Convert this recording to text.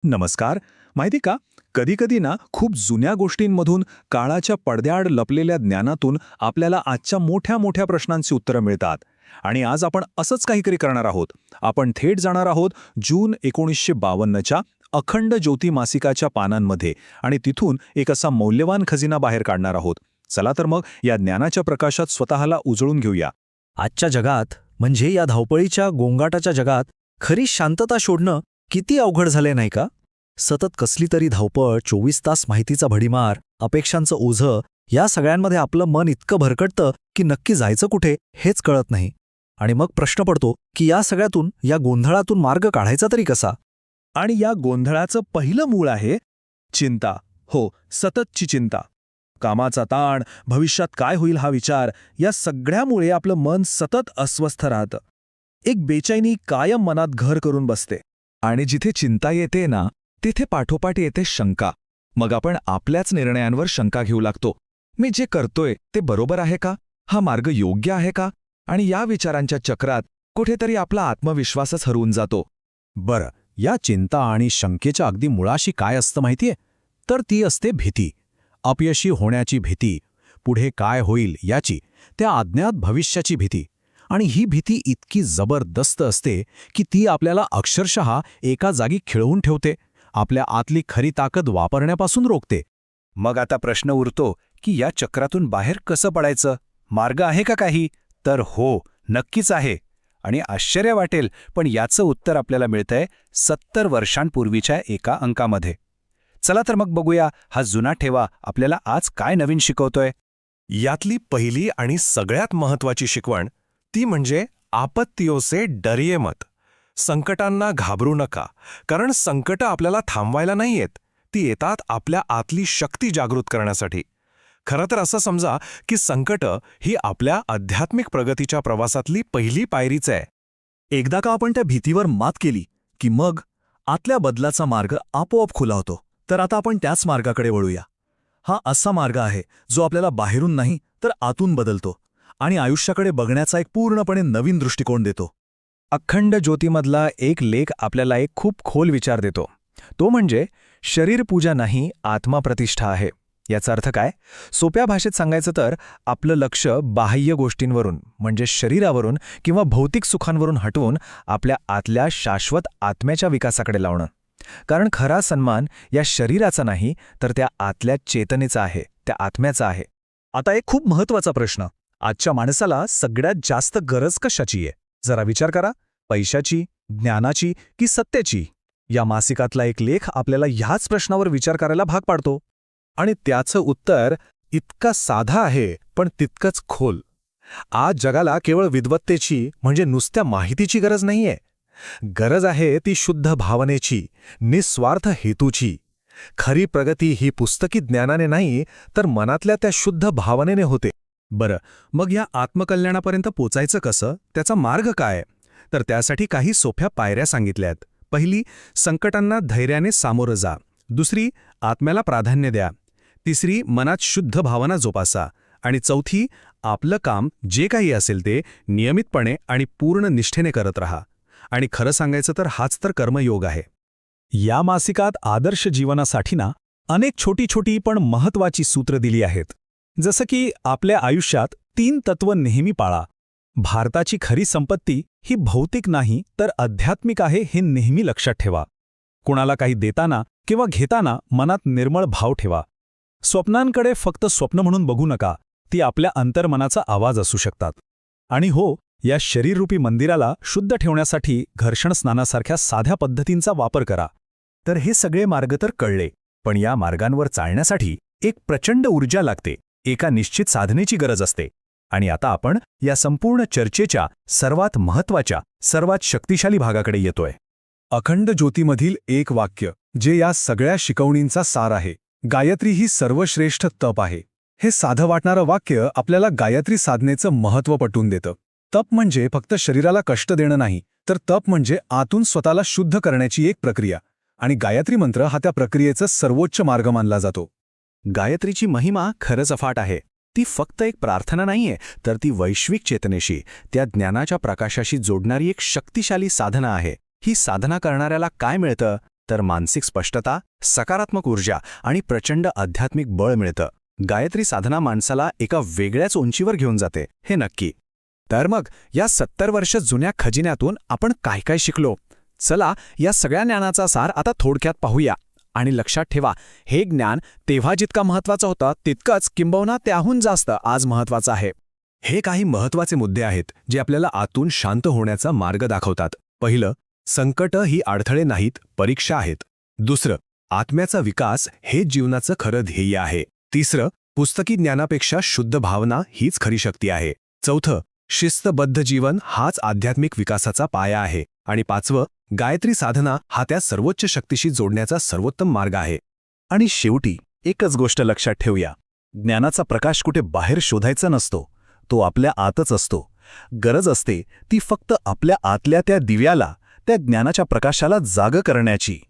नमस्कार. माहिती का, कधी-कधी ना खूप जुन्या गोष्टींमधून, काळाच्या पडद्याआड लपलेल्या ज्ञानातून आपल्याला आजच्या मोठ्या-मोठ्या प्रश्नांची उत्तरं मिळतात. आणि आज आपण असंच काहीतरी करणार आहोत. आपण थेट जाणार आहोत जून 1952च्या अखंड ज्योती मासिकाच्या पानांमध्ये आणि तिथून एक असा मौल्यवान खजिना बाहेर काढणार आहोत. चला तर मग या ज्ञानाच्या प्रकाशात स्वतःला उजळून घेऊया. आजच्या जगात म्हणजे या धावपळीच्या गोंगाटाच्या जगात खरी शांतता शोधणं किती अवघड झाले नाही का? सतत कसली तरी धावपळ, 24 तास माहितीचा भडीमार, अपेक्षांचं ओझं, या सगळ्यांमध्ये आपलं मन इतकं भरकटतं की नक्की जायचं कुठे हेच कळत नाही. आणि मग प्रश्न पडतो की या सगळ्यातून, या गोंधळातून मार्ग काढायचा तरी कसा? आणि या गोंधळाचं पहिलं मूळ आहे चिंता. हो, सततची चिंता. कामाचा ताण, भविष्यात काय होईल हा विचार, या सगळ्यामुळे आपलं मन सतत अस्वस्थ राहतं. एक बेचैनी कायम मनात घर करून बसते. आणि जिथे चिंता येते ना, तिथे पाठोपाठ येते शंका. मग आपण आपल्याच निर्णयांवर शंका घेऊ लागतो. मी जे करतोय ते बरोबर आहे का? हा मार्ग योग्य आहे का? आणि या विचारांच्या चक्रात कुठेतरी आपला आत्मविश्वासच हरवून जातो. बरं, या चिंता आणि शंकेच्या अगदी मुळाशी काय असतं माहितीये? तर ती असते भीती. अपयशी होण्याची भीती, पुढे काय होईल याची, त्या अज्ञात भविष्याची भीती. आणि ही भीती इतकी जबरदस्त असते की ती आपल्याला अक्षरशः एका जागी खिळवून ठेवते, आपल्या आतली खरी ताकद वापरण्यापासून रोखते. मग आता प्रश्न उरतो की या चक्रातून बाहेर कसं पडायचं? मार्ग आहे का काही? तर हो, नक्कीच आहे. आणि आश्चर्य वाटेल, पण याचं उत्तर आपल्याला मिळतंय 70 वर्षांपूर्वीच्या एका अंकामध्ये. चला तर मग बघूया हा जुना ठेवा आपल्याला आज काय नवीन शिकवतोय. यातली पहिली आणि सगळ्यात महत्वाची शिकवण ती म्हणजे आपत्तियों से डरिये मत. संकटांना घाबरू नका, कारण संकटं आपल्याला थांबवायला नाही येत, ती येतात आपल्या आतली शक्ती जागृत करण्यासाठी. खरं तर असं समजा की संकटं ही आपल्या आध्यात्मिक प्रगतीच्या प्रवासातली पहिली पायरीच आहे. एकदा का आपण त्या भीतीवर मात केली की मग आतल्या बदलाचा मार्ग आपोआप खुला होतो. तर आता आपण त्याच मार्गाकडे वळूया. हा असा मार्ग आहे जो आपल्याला बाहेरून नाही तर आतून बदलतो आणि आयुष्याकडे बघण्याचा एक पूर्णपणे नवीन दृष्टिकोन देतो. अखंड ज्योतीमधला एक लेख आपल्याला एक खूप खोल विचार देतो. तो म्हणजे शरीरपूजा नाही, आत्मप्रतिष्ठा आहे. याचा अर्थ काय? सोप्या भाषेत सांगायचं तर आपलं लक्ष बाह्य गोष्टींवरून म्हणजे शरीरावरून किंवा भौतिक सुखांवरून हटवून आपल्या आतल्या शाश्वत आत्म्याच्या विकासाकडे लावणं. कारण खरा सन्मान या शरीराचा नाही तर त्या आतल्या चेतनेचा आहे, त्या आत्म्याचा आहे. आता एक खूप महत्वाचा प्रश्न, आजच्या माणसाला सगळ्यात जास्त गरज कशाची आहे? जरा विचार करा. पैशाची, ज्ञानाची की सत्याची? या मासिकातला एक लेख आपल्याला ह्याच प्रश्नावर विचार करायला भाग पाडतो. आणि त्याचं उत्तर इतका साधा आहे पण तितकंच खोल. आज जगाला केवळ विद्वत्तेची म्हणजे नुसत्या माहितीची गरज नाहीये. गरज आहे ती शुद्ध भावनेची, निस्वार्थ हेतूची. खरी प्रगती ही पुस्तकी ज्ञानाने नाही तर मनातल्या त्या शुद्ध भावनेने होते. बरं, मग या आत्मकल्याणापर्यंत पोचायचं कसं? त्याचा मार्ग काय? तर त्यासाठी काही सोप्या पायऱ्या सांगितल्यात. पहिली, संकटांना धैर्याने सामोरं जा. दुसरी, आत्म्याला प्राधान्य द्या. तिसरी, मनात शुद्ध भावना जोपासा. आणि चौथी, आपलं काम जे काही असेल ते नियमितपणे आणि पूर्ण निष्ठेने करत राहा. आणि खरं सांगायचं तर हाच तर कर्मयोग आहे. या मासिकात आदर्श जीवनासाठी ना अनेक छोटी पण महत्वाची सूत्र दिली आहेत. जसं की आपल्या आयुष्यात 3 तत्व नेहमी पाळा. भारताची खरी संपत्ती ही भौतिक नाही तर आध्यात्मिक आहे हे नेहमी लक्षात ठेवा. कुणाला काही देताना किंवा घेताना मनात निर्मळ भाव ठेवा. स्वप्नांकडे फक्त स्वप्न म्हणून बघू नका, ती आपल्या अंतर्मनाचा आवाज असू शकतात. आणि हो, या शरीररूपी मंदिराला शुद्ध ठेवण्यासाठी घर्षण स्नानासारख्या साध्या पद्धतींचा वापर करा. तर हे सगळे मार्ग तर कळले, पण या मार्गांवर चालण्यासाठी एक प्रचंड ऊर्जा लागते, एका निश्चित साधनेची गरज असते. आणि आता आपण या संपूर्ण चर्चेच्या सर्वात महत्वाच्या, सर्वात शक्तिशाली भागाकडे येतोय. अखंड ज्योतीमधील एक वाक्य जे या सगळ्या शिकवणींचा सार आहे. गायत्री ही सर्वश्रेष्ठ तप आहे. हे साधं वाटणारं वाक्य आपल्याला गायत्री साधनेचं महत्त्व पटवून देतं. तप म्हणजे फक्त शरीराला कष्ट देणं नाही, तर तप म्हणजे आतून स्वतःला शुद्ध करण्याची एक प्रक्रिया. आणि गायत्री मंत्र हा त्या प्रक्रियेचा सर्वोच्च मार्ग मानला जातो. गायत्रीची महिमा खरंच अफाट आहे. ती फक्त एक प्रार्थना नाहीये, तर ती वैश्विक चेतनेशी, त्या ज्ञानाच्या प्रकाशाशी जोडणारी एक शक्तिशाली साधना आहे. ही साधना करणाऱ्याला काय मिळतं? तर मानसिक स्पष्टता, सकारात्मक ऊर्जा आणि प्रचंड आध्यात्मिक बळ मिळतं. गायत्री साधना माणसाला एका वेगळ्याच उंचीवर घेऊन जाते, हे नक्की. तर मग या 70 वर्ष जुन्या खजिन्यातून आपण काय काय शिकलो? चला या सगळ्या ज्ञानाचा सार आता थोडक्यात पाहूया. आणि लक्षात ठेवा, हे ज्ञान तेव्हा जितका महत्त्वाचं होतं तितकंच किंबहुना त्याहून जास्त आज महत्त्वाचं आहे. हे काही महत्त्वाचे मुद्दे आहेत जे आपल्याला आतून शांत होण्याचा मार्ग दाखवतात. पहिलं, संकट ही अडथळे नाहीत, परीक्षा आहेत. दुसरं, आत्म्याचा विकास हे जीवनाचं खरं ध्येय आहे. तिसरं, पुस्तकी ज्ञानापेक्षा शुद्ध भावना हीच खरी शक्ती आहे. चौथं, शिस्तबद्ध जीवन हाच आध्यात्मिक विकासाचा पाया आहे. आणि पाचवं, गायत्री साधना हा त्या सर्वोच्च शक्तीशी जोडण्याचा सर्वोत्तम मार्ग आहे. आणि शेवटी एकच गोष्ट लक्षात ठेवूया, ज्ञानाचा प्रकाश कुठे बाहेर शोधायचा नसतो, तो आपल्या आतच असतो. गरज असते ती फक्त आपल्या आतल्या त्या दिव्याला, त्या ज्ञानाच्या प्रकाशाला जागं करण्याची.